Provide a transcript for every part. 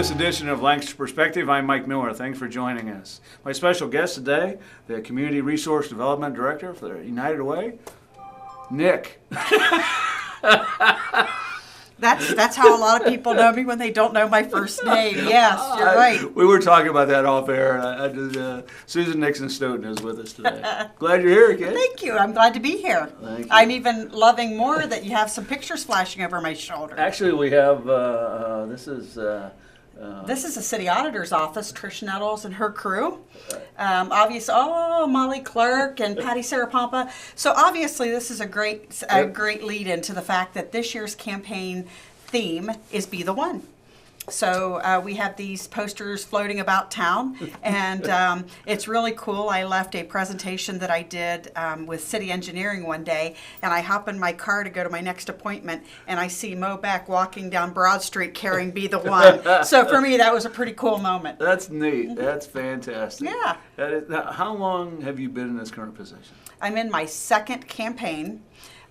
this edition of Lancaster Perspective. I'm Mike Miller. Thanks for joining us. My special guest today, the Community Resource Development Director for the United Way, Nick. That's how a lot of people know me when they don't know my first name. Yes, you're right. We were talking about that off air. Susan Nixon-Stoughton is with us today. Glad you're here, kid. Thank you. I'm glad to be here. Thank you. I'm even loving more that you have some pictures flashing over my shoulder. Actually, we have, this is the city auditor's office, Trish Nettles and her crew. Molly Clerk and Patty Sarapampa. So obviously this is a great lead into the fact that this year's campaign theme is Be the One. So we have these posters floating about town, and it's really cool. I left a presentation that I did with city engineering one day, and I hop in my car to go to my next appointment, and I see Mo Beck walking down Broad Street carrying Be the One. So for me, that was a pretty cool moment. That's neat. That's fantastic. Yeah. Now, how long have you been in this current position? I'm in my second campaign,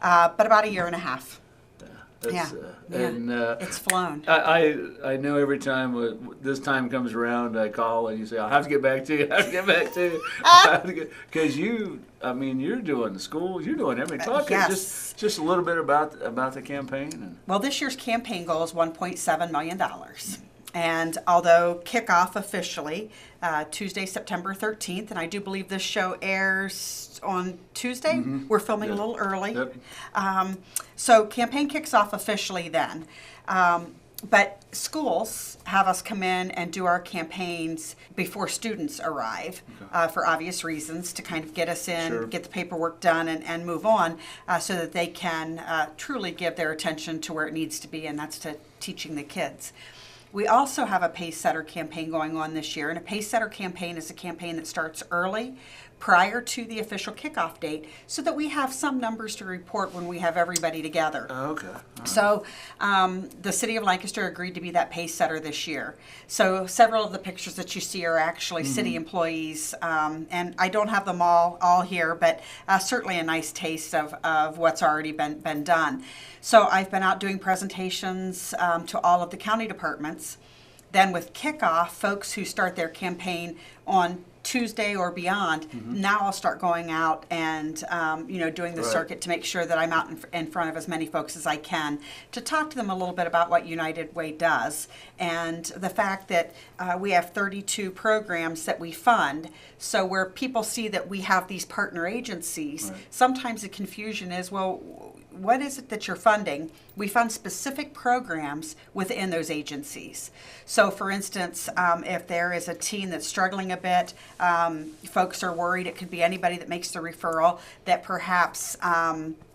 but about a year and a half. And it's flown. I know every time this time comes around, I call and you say, "I'll have to get back to you. I have to get back to you," because you're doing the schools, you're doing everything. Talk just a little bit about the campaign. Well, this year's campaign goal is $1.7 million. And although kickoff officially Tuesday, September 13th, and I do believe this show airs on Tuesday. Mm-hmm. We're filming a little early. Yep. So campaign kicks off officially then. But schools have us come in and do our campaigns before students arrive for obvious reasons, to kind of get us in, get the paperwork done, and move on so that they can truly give their attention to where it needs to be, and that's to teaching the kids. We also have a Pace Setter campaign going on this year, and a Pace Setter campaign is a campaign that starts early, prior to the official kickoff date, so that we have some numbers to report when we have everybody together. Okay. Right. So the City of Lancaster agreed to be that Pace Setter this year. So several of the pictures that you see are actually city employees, and I don't have them all here, but certainly a nice taste of what's already been done. So I've been out doing presentations to all of the county departments. Then with kickoff, folks who start their campaign on Tuesday or beyond, now I'll start going out and doing the circuit to make sure that I'm out in front of as many folks as I can to talk to them a little bit about what United Way does, and the fact that we have 32 programs that we fund. So where people see that we have these partner agencies, sometimes the confusion is, well, what is it that you're funding? We fund specific programs within those agencies. So for instance, if there is a teen that's struggling a bit, folks are worried, it could be anybody that makes the referral, that perhaps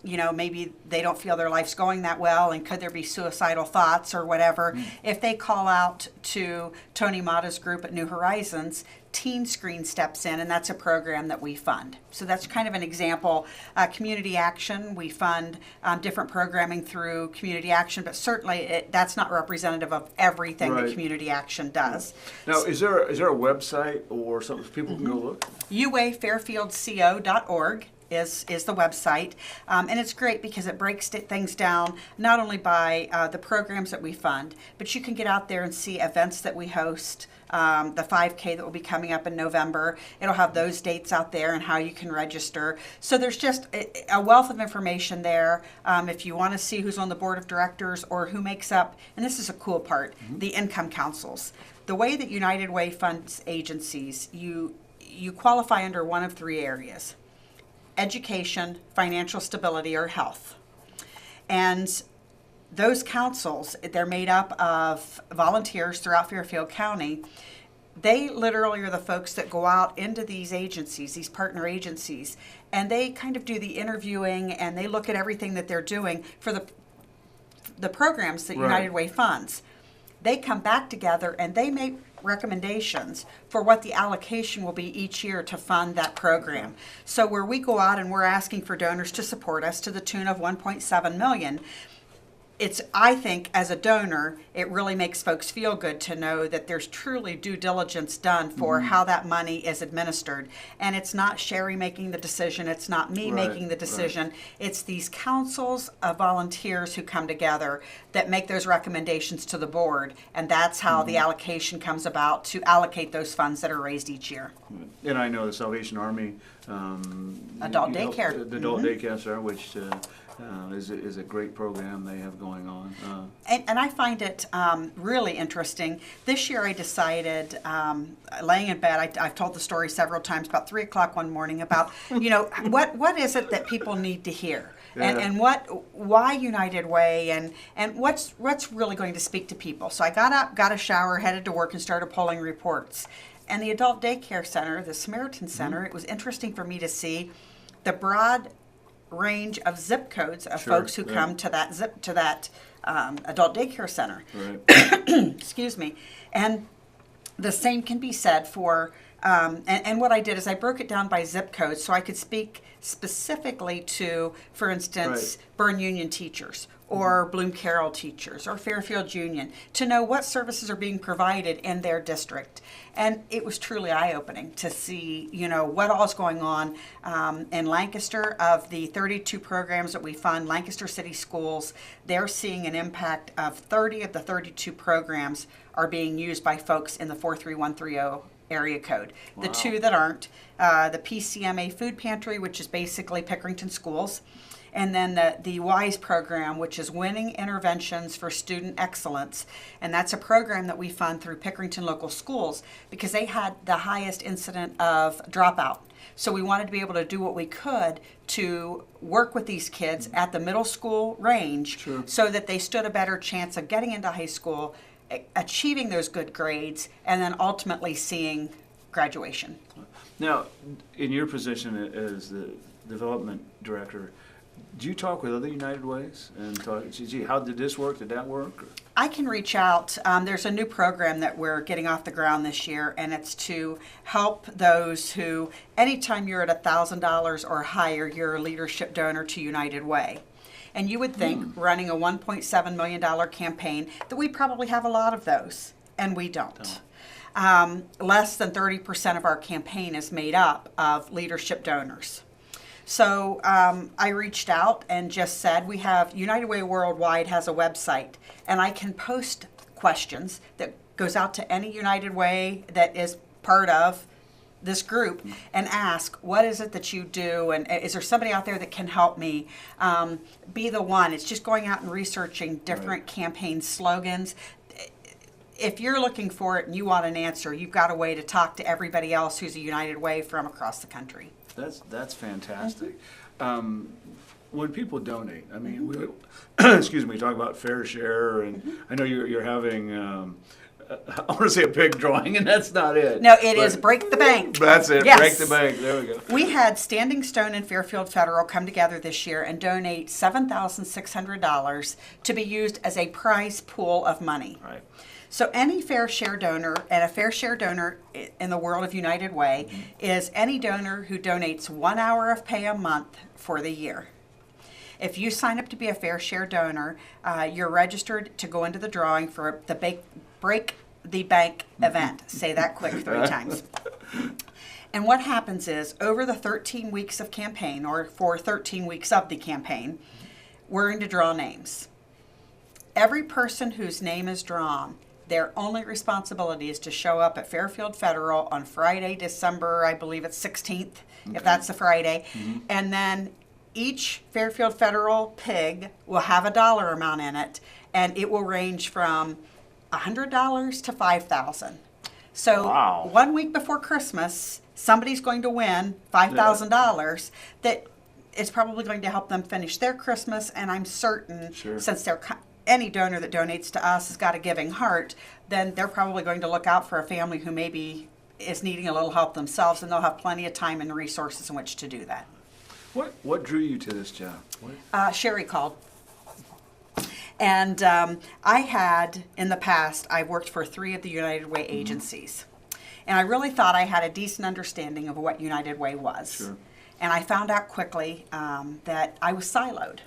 maybe they don't feel their life's going that well, and could there be suicidal thoughts or whatever. If they call out to Tony Mata's group at New Horizons, Teen Screen steps in, and that's a program that we fund. So that's kind of an example. Community Action, we fund different programming through Community Action, but certainly that's not representative of everything that Community Action does. Now, is there a website or something people can go look? uwayfairfieldco.org is the website, and it's great because it breaks things down not only by the programs that we fund, but you can get out there and see events that we host. The 5K that will be coming up in November, it'll have those dates out there and how you can register. So there's just a wealth of information there. If you want to see who's on the board of directors or who makes up, and this is a cool part, the income councils. The way that United Way funds agencies, you qualify under one of three areas: education, financial stability, or health. And those councils, they're made up of volunteers throughout Fairfield County. They literally are the folks that go out into these agencies, these partner agencies, and they kind of do the interviewing, and they look at everything that they're doing for the programs that United Way funds. They come back together and they make recommendations for what the allocation will be each year to fund that program. So where we go out and we're asking for donors to support us to the tune of $1.7 million, I think as a donor, it really makes folks feel good to know that there's truly due diligence done for how that money is administered. And it's not Sherry making the decision, it's not me making the decision. It's these councils of volunteers who come together that make those recommendations to the board. And that's how the allocation comes about to allocate those funds that are raised each year. And I know the Salvation Army. Adult you help- daycare. The adult daycare center, which is a great program they have going on. And I find it really interesting. This year I decided, laying in bed, I've told the story several times, about 3 o'clock one morning, about, what is it that people need to hear? And why United Way, and what's really going to speak to people. So I got up, got a shower, headed to work, and started pulling reports. And the adult daycare center, the Samaritan Center, it was interesting for me to see the broad range of zip codes of folks who come to that adult daycare center. Right. Excuse me. And the same can be said for, and what I did is I broke it down by zip codes so I could speak specifically to, for instance, Byrne Union teachers or Bloom Carroll teachers or Fairfield Union, to know what services are being provided in their district. And it was truly eye-opening to see, what all is going on in Lancaster. Of the 32 programs that we fund, Lancaster City Schools, they're seeing an impact of 30 of the 32 programs are being used by folks in the 43130 area code. Wow. The two that aren't, the PCMA Food Pantry, which is basically Pickerington Schools, and then the WISE program, which is Winning Interventions for Student Excellence. And that's a program that we fund through Pickerington Local Schools because they had the highest incident of dropout. So we wanted to be able to do what we could to work with these kids at the middle school range so that they stood a better chance of getting into high school, achieving those good grades, and then ultimately seeing graduation. Now, in your position as the development director, do you talk with other United Ways and talk, gee, how did this work? Did that work? I can reach out. There's a new program that we're getting off the ground this year, and it's to help those who, anytime you're at $1,000 or higher, you're a leadership donor to United Way. And you would think, running a $1.7 million campaign, that we probably have a lot of those, and we don't. Less than 30% of our campaign is made up of leadership donors. So I reached out and just said, we have United Way Worldwide has a website, and I can post questions that goes out to any United Way that is part of this group and ask, what is it that you do, and is there somebody out there that can help me? Be the one. It's just going out and researching different campaign slogans. If you're looking for it and you want an answer, you've got a way to talk to everybody else who's a United Way from across the country. That's fantastic. When people donate, I mean, excuse me, talk about fair share, and I know you're having, I want to say a pig drawing, and that's not it. No, it is Break the Bank. That's it, Yes. Break the Bank, there we go. We had Standing Stone and Fairfield Federal come together this year and donate $7,600 to be used as a prize pool of money. Right. So any fair share donor, and a fair share donor in the world of United Way is any donor who donates 1 hour of pay a month for the year. If you sign up to be a fair share donor, you're registered to go into the drawing for the Break the Bank event. Say that quick 3 times. And what happens is, over the 13 weeks of campaign, or for 13 weeks of the campaign, we're going to draw names. Every person whose name is drawn, their only responsibility is to show up at Fairfield Federal on Friday, December, I believe it's 16th, if that's the Friday. And then each Fairfield Federal pig will have a dollar amount in it, and it will range from $100 to $5,000. So Wow. 1 week before Christmas, somebody's going to win $5,000 that is probably going to help them finish their Christmas, and I'm certain, since they're any donor that donates to us has got a giving heart, then they're probably going to look out for a family who maybe is needing a little help themselves, and they'll have plenty of time and resources in which to do that. What drew you to this job? Sherry called. And I had, in the past, I worked for 3 of the United Way agencies. And I really thought I had a decent understanding of what United Way was. And I found out quickly that I was siloed.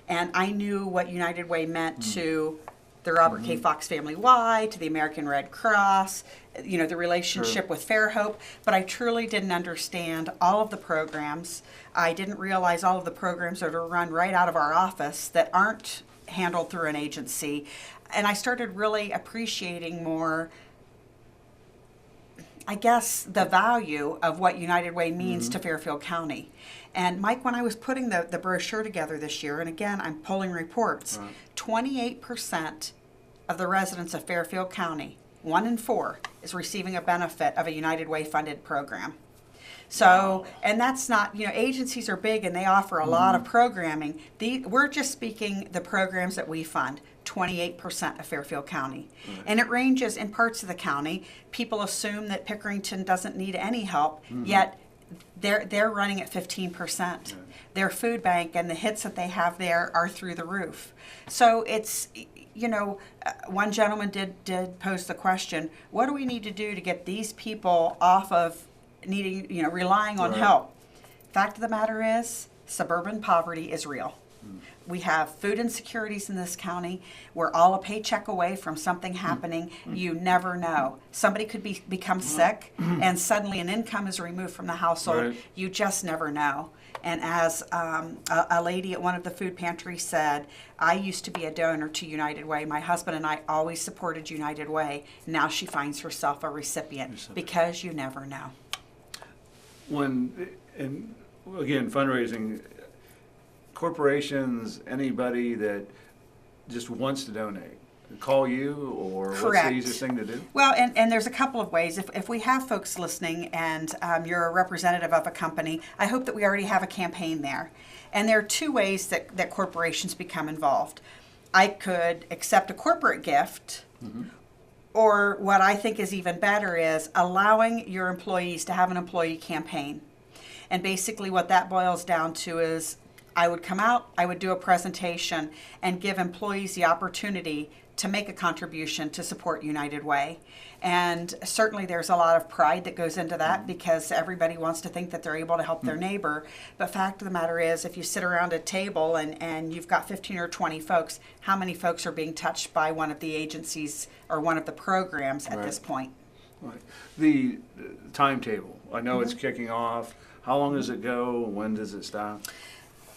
And I knew what United Way meant to the Robert K. Fox Family Y, to the American Red Cross, you know, the relationship with Fairhope, but I truly didn't understand all of the programs. I didn't realize all of the programs that are run right out of our office that aren't handled through an agency. And I started really appreciating more, I guess, the value of what United Way means to Fairfield County. And Mike, when I was putting the brochure together this year, and again, I'm pulling reports, 28% of the residents of Fairfield County, 1 in 4, is receiving a benefit of a United Way funded program. So, and that's not, you know, agencies are big and they offer a lot of programming. We're just speaking the programs that we fund, 28% of Fairfield County. And it ranges in parts of the county. People assume that Pickerington doesn't need any help, yet they're running at 15%. Their food bank and the hits that they have there are through the roof. So it's, you know, one gentleman did pose the question, what do we need to do to get these people off of needing, you know, relying on help? Fact of the matter is, suburban poverty is real. We have food insecurities in this county. We're all a paycheck away from something happening. You never know. Somebody could become sick, and suddenly an income is removed from the household. You just never know. And as a lady at one of the food pantries said, I used to be a donor to United Way. My husband and I always supported United Way. Now she finds herself a recipient because you never know. And again, fundraising, corporations, anybody that just wants to donate, call you, or Correct. What's the easiest thing to do? Well, and there's a couple of ways. If we have folks listening and you're a representative of a company, I hope that we already have a campaign there. And there are 2 ways that corporations become involved. I could accept a corporate gift, or what I think is even better is allowing your employees to have an employee campaign. And basically what that boils down to is I would come out, I would do a presentation and give employees the opportunity to make a contribution to support United Way. And certainly there's a lot of pride that goes into that because everybody wants to think that they're able to help their neighbor. But fact of the matter is, if you sit around a table and you've got 15 or 20 folks, how many folks are being touched by one of the agencies or one of the programs at this point? Right. The timetable, I know it's kicking off. How long does it go? When does it stop?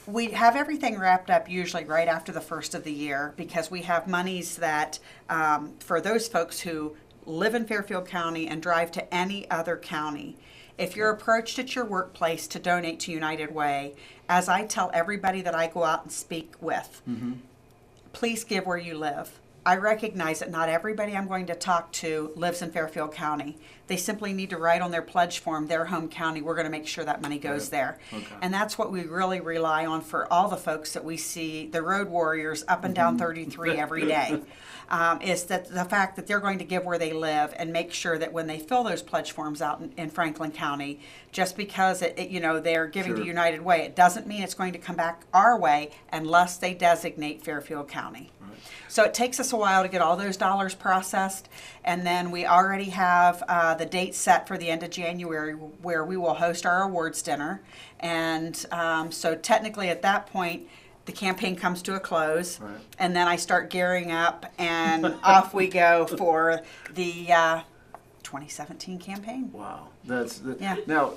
We have everything wrapped up usually right after the first of the year because we have monies that for those folks who live in Fairfield County and drive to any other county. If you're approached at your workplace to donate to United Way, as I tell everybody that I go out and speak with, please give where you live. I recognize that not everybody I'm going to talk to lives in Fairfield County. They simply need to write on their pledge form, their home county. We're going to make sure that money goes there. And that's what we really rely on for all the folks that we see, the road warriors up and down 33 every day, is that the fact that they're going to give where they live and make sure that when they fill those pledge forms out in Franklin County, just because they're giving to United Way, it doesn't mean it's going to come back our way unless they designate Fairfield County. So it takes us a while to get all those dollars processed, and then we already have the date set for the end of January where we will host our awards dinner. And so technically at that point, the campaign comes to a close, and then I start gearing up, and off we go for the 2017 campaign. Wow. Now,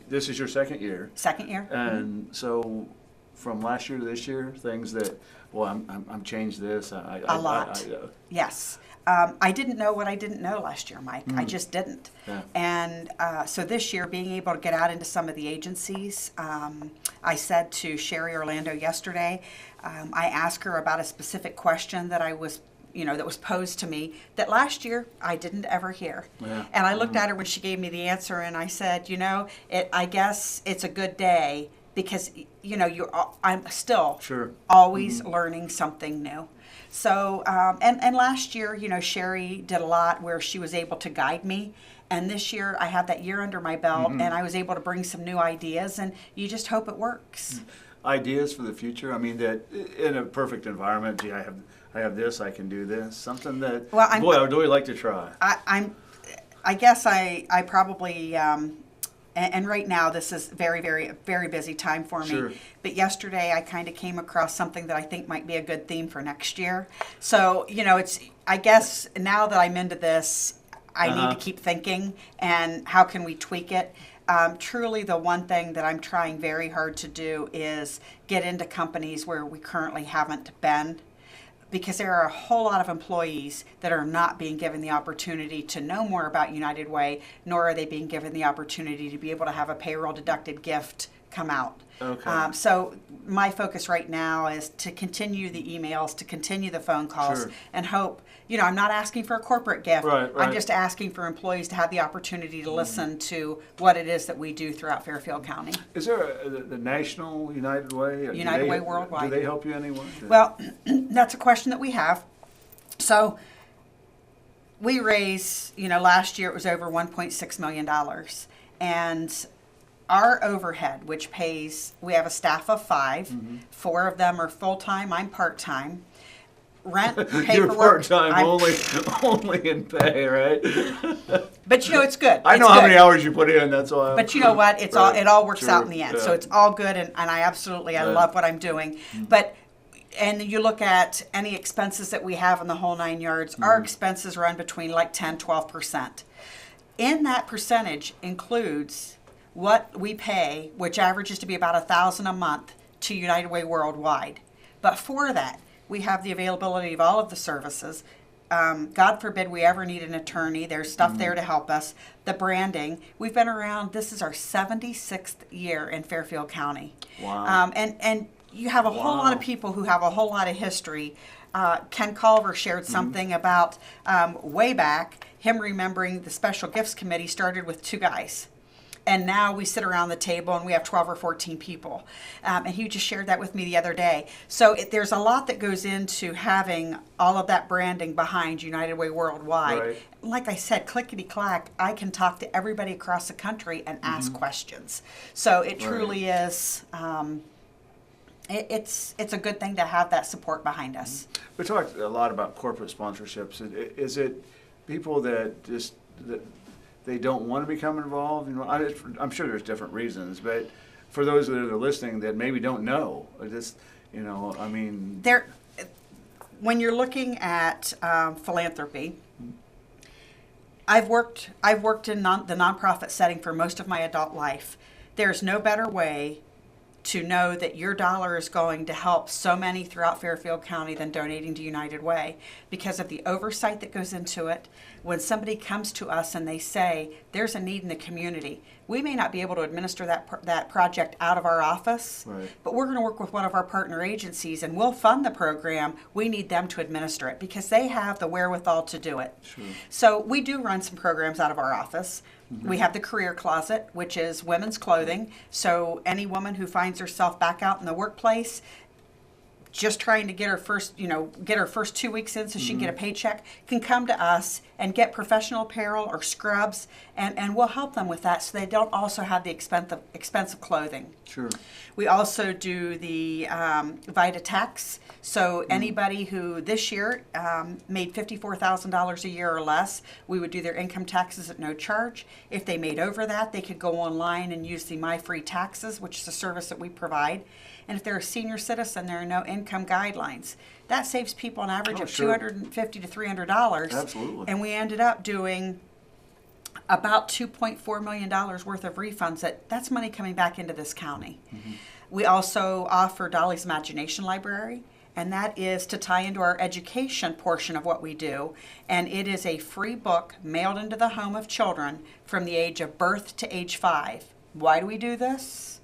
this is your second year. Second year. And so from last year to this year, things that, well, I'm changed this. A lot. Yes. I didn't know what I didn't know last year, Mike. I just didn't. Yeah. And so this year, being able to get out into some of the agencies, I said to Sherry Orlando yesterday, I asked her about a specific question that that was posed to me that last year I didn't ever hear. Yeah. And I looked at her when she gave me the answer, and I said, I guess it's a good day because, I'm still always learning something new. So, and last year, Sherry did a lot where she was able to guide me. And this year, I had that year under my belt, and I was able to bring some new ideas, and you just hope it works. Ideas for the future? I mean, that in a perfect environment, gee, I have this, I can do this. Something that, boy, I would really like to try. I guess I probably and right now this is very busy time for me. Sure. But yesterday I kind of came across something that I think might be a good theme for next year. So, it's, I guess now that I'm into this, I need to keep thinking and how can we tweak it. Truly the one thing that I'm trying very hard to do is get into companies where we currently haven't been, because there are a whole lot of employees that are not being given the opportunity to know more about United Way, nor are they being given the opportunity to be able to have a payroll deducted gift come out. Okay. So my focus right now is to continue the emails, to continue the phone calls, Sure. and hope, I'm not asking for a corporate gift. Right. I'm just asking for employees to have the opportunity to listen to what it is that we do throughout Fairfield County. Is there the National United Way? United Way Worldwide. Do they help you anyway? Well, that's a question that we have. So we raise, last year it was over $1.6 million. And our overhead, which pays, we have a staff of 5, 4 of them are full-time, I'm part-time. Rent, paperwork. You're part-time, only in pay, right? But it's good. I know It's how good. many hours you put in, that's why. But you know what? It all works out in the end. Yeah. So it's all good, and I love what I'm doing. But and you look at any expenses that we have in the whole 9 yards, our expenses run between like 10-12%. In that percentage includes what we pay, which averages to be about $1,000 a month to United Way Worldwide. But for that, we have the availability of all of the services. God forbid we ever need an attorney. There's stuff there to help us. The branding. We've been around. This is our 76th year in Fairfield County. Wow. And you have a whole lot of people who have a whole lot of history. Ken Culver shared something about way back, him remembering the Special Gifts Committee started with 2 guys. And now we sit around the table and we have 12 or 14 people. And he just shared that with me the other day. So there's a lot that goes into having all of that branding behind United Way Worldwide. Right. Like I said, clickety-clack, I can talk to everybody across the country and ask questions. So it truly is, it's a good thing to have that support behind us. We talked a lot about corporate sponsorships. Is it people that just... they don't want to become involved? I'm sure there's different reasons, but for those that are listening that maybe don't know, when you're looking at philanthropy, I've worked in the nonprofit setting for most of my adult life. There's no better way to know that your dollar is going to help so many throughout Fairfield County than donating to United Way, because of the oversight that goes into it. When somebody comes to us and they say, there's a need in the community, we may not be able to administer that project out of our office, Right. but we're going to work with one of our partner agencies and we'll fund the program. We need them to administer it because they have the wherewithal to do it. Sure. So we do run some programs out of our office. We have the Career Closet, which is women's clothing. So any woman who finds herself back out in the workplace, just trying to get her first 2 weeks in so she can get a paycheck, can come to us and get professional apparel or scrubs, and we'll help them with that so they don't also have the expensive clothing. Sure. We also do the Vita Tax. So anybody who this year made $54,000 a year or less, we would do their income taxes at no charge. If they made over that, they could go online and use the My Free Taxes, which is a service that we provide. And if they're a senior citizen, there are no income guidelines. That saves people an average of sure. $250 to $300. Absolutely. And we ended up doing about $2.4 million worth of refunds. That's money coming back into this county. We also offer Dolly's Imagination Library, and that is to tie into our education portion of what we do. And it is a free book mailed into the home of children from the age of birth to age 5. Why do we do this?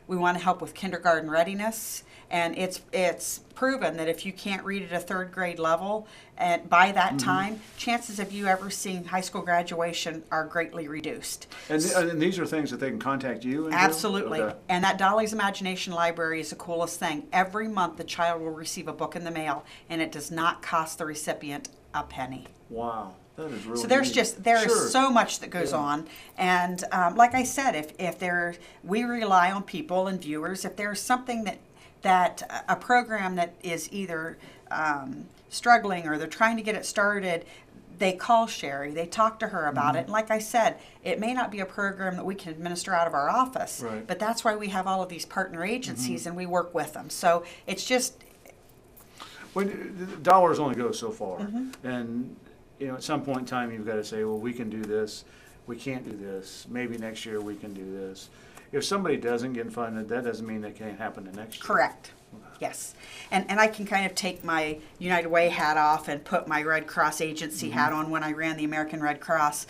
We want to help with kindergarten readiness, and it's proven that if you can't read at a 3rd grade level, and by that time, chances of you ever seeing high school graduation are greatly reduced. And these are things that they can contact you and do? Absolutely. Okay. And that Dolly's Imagination Library is the coolest thing. Every month, the child will receive a book in the mail, and it does not cost the recipient a penny. Wow. That is really So there's neat. is Sure. so much that goes Yeah. on, and like I said, if we rely on people and viewers. If there's something that a program that is either struggling or they're trying to get it started, they call Sherry, they talk to her about it. And like I said, it may not be a program that we can administer out of our office, Right. but that's why we have all of these partner agencies and we work with them. So it's just, When the dollars only go so far, and at some point in time, you've got to say, well, we can do this, we can't do this. Maybe next year we can do this. If somebody doesn't get funded, that doesn't mean that can't happen the next year. correct. Yes. And I can kind of take my United Way hat off and put my Red Cross agency hat on when I ran the American Red Cross.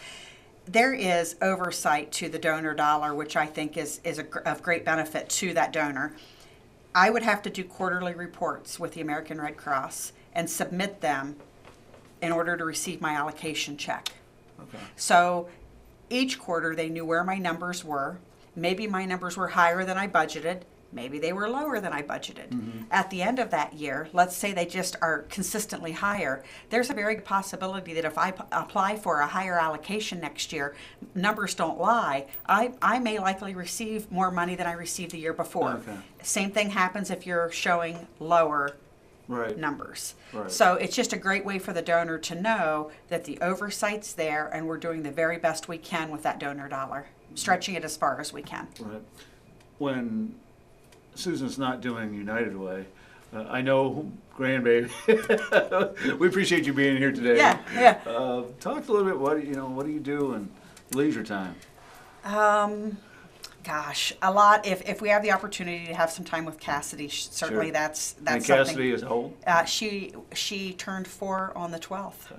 There is oversight to the donor dollar, which I think is of great benefit to that donor. I would have to do quarterly reports with the American Red Cross and submit them in order to receive my allocation check. Okay. So each quarter they knew where my numbers were. Maybe my numbers were higher than I budgeted. Maybe they were lower than I budgeted. At the end of that year, let's say they just are consistently higher, there's a very good possibility that if I apply for a higher allocation next year, numbers don't lie, I may likely receive more money than I received the year before. Okay. Same thing happens if you're showing lower Right. numbers. Right. So it's just a great way for the donor to know that the oversight's there and we're doing the very best we can with that donor dollar, stretching it as far as we can. Right. When Susan's not doing United Way, I know grandbaby. We appreciate you being here today. Yeah. Talk a little bit. What do you do in leisure time? Gosh, a lot. If we have the opportunity to have some time with Cassidy, certainly Sure. that's And something. Cassidy is old. She turned 4 on the 12th,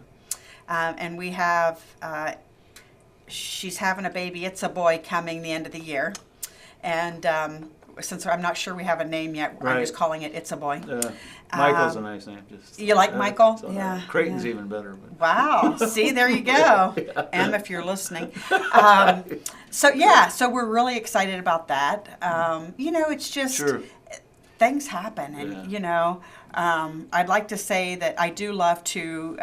and we have she's having a baby. It's a boy coming the end of the year, and since I'm not sure we have a name yet, I'm Right. just calling it "It's a Boy." Michael's a nice name. Just you like Michael? it's all right. Yeah, Creighton's yeah. even better. But. Wow. See, there you go. Em, if you're listening. So we're really excited about that. It's just Sure. things happen. And, Yeah. I'd like to say that I do love to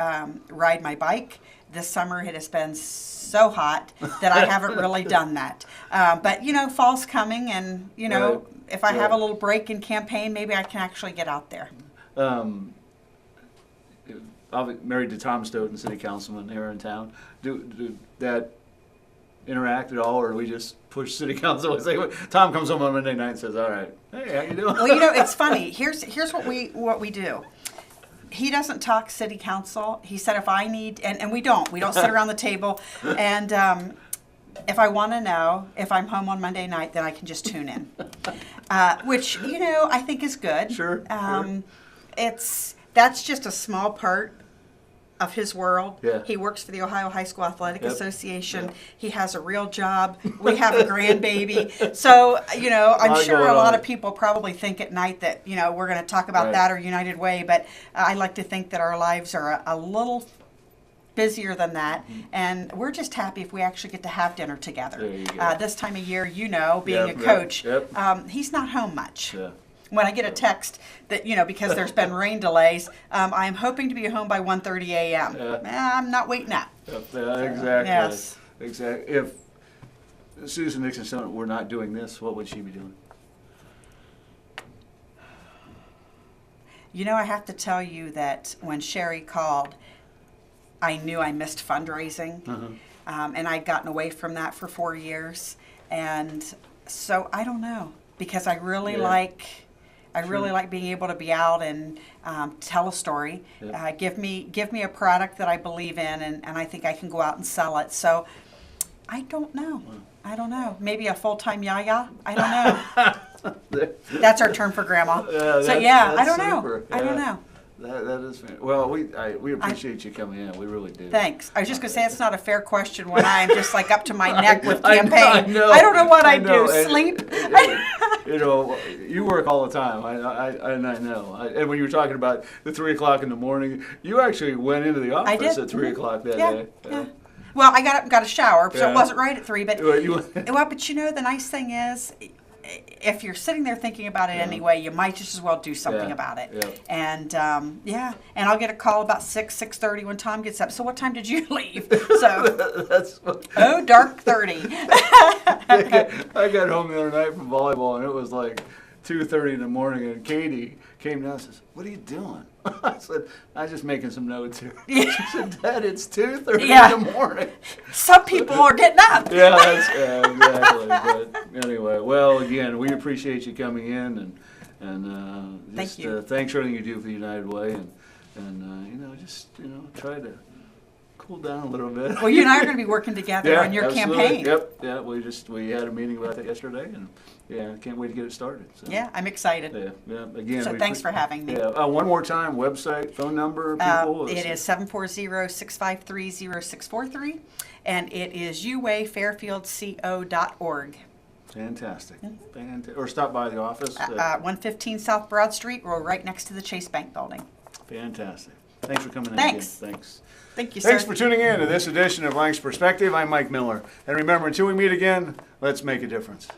ride my bike. This summer it has been so hot that I haven't really done that. But, fall's coming and, Right. if I have Right. a little break in campaign, maybe I can actually get out there. I'll be married to Tom Stoughton, city councilman here in town. Do that interact at all, or we just push city council and say, Tom comes home on Monday night and says, all right, hey, how you doing? Well, it's funny. Here's what we do. He doesn't talk city council. He said if I need, and we don't sit around the table. And if I want to know if I'm home on Monday night, then I can just tune in, which I think is good. Sure. That's just a small part of his world. Yeah. He works for the Ohio High School Athletic Yep. Association. Yep. He has a real job. We have a grandbaby. So, I'm Lot sure going a lot on. of people probably think at night that, we're going to talk about Right. that or United Way, but I like to think that our lives are a little busier than that, and we're just happy if we actually get to have dinner together. There you go. This time of year, being Yep, a yep, coach, yep. he's not home much. Yeah. When I get a text that, because there's been rain delays, I'm hoping to be home by 1:30 a.m. I'm not waiting up. Yep, yeah, exactly. Yes. Exactly. If Susan Nixon-Stoughton were not doing this, what would she be doing? I have to tell you that when Sherry called, I knew I missed fundraising, and I'd gotten away from that for 4 years. And so I don't know, because I really like being able to be out and tell a story. Yeah. Give me a product that I believe in, and I think I can go out and sell it. So I don't know. I don't know. Maybe a full-time yaya? I don't know. That's our term for grandma. Yeah, So that's I don't know. super. I don't Yeah. know. That is fantastic. Well, we appreciate you coming in. We really do. Thanks. I was just going to say it's not a fair question when I'm just like up to my neck with I campaign. know. I don't know what I know. do. And- Sleep? You work all the time. I know. And when you were talking about the 3 o'clock in the morning, you actually went into the I office did. at 3 o'clock that Yeah, day. yeah. Well, I got up and got a shower, so Yeah. it wasn't right at 3. But Well, but the nice thing is, if you're sitting there thinking about it anyway, you might just as well do something Yeah, about it. yeah. And and I'll get a call about 6:30 when Tom gets up. So what time did you leave? So That's dark 30. I got home the other night from volleyball, and it was like 2:30 in the morning, and Katie came down and says, "What are you doing?" I said, I was just making some notes here. She said, Dad, it's 2:30 Yeah. in the morning. Some people are getting up. Yeah, exactly. But anyway, well, again, we appreciate you coming in and Thank just you. thanks for everything you do for the United Way and just try to cool down a little bit. Well, you and I are going to be working together on your absolutely. campaign. Yep, yeah. We had a meeting about that yesterday, and yeah, can't wait to get it started. So. Yeah, I'm excited. Yeah. Again, So thanks for having me. Yeah. One more time, website, phone number, people. It is 740-653-0643, and it is uwayfairfieldco.org. Fantastic. Or stop by the office. 115 South Broad Street. We're right next to the Chase Bank building. Fantastic. Thanks for coming in. Thanks. Again. Thanks. Thank you, sir. Thanks for tuning in to this edition of Lancaster Perspective. I'm Mike Miller. And remember, until we meet again, let's make a difference.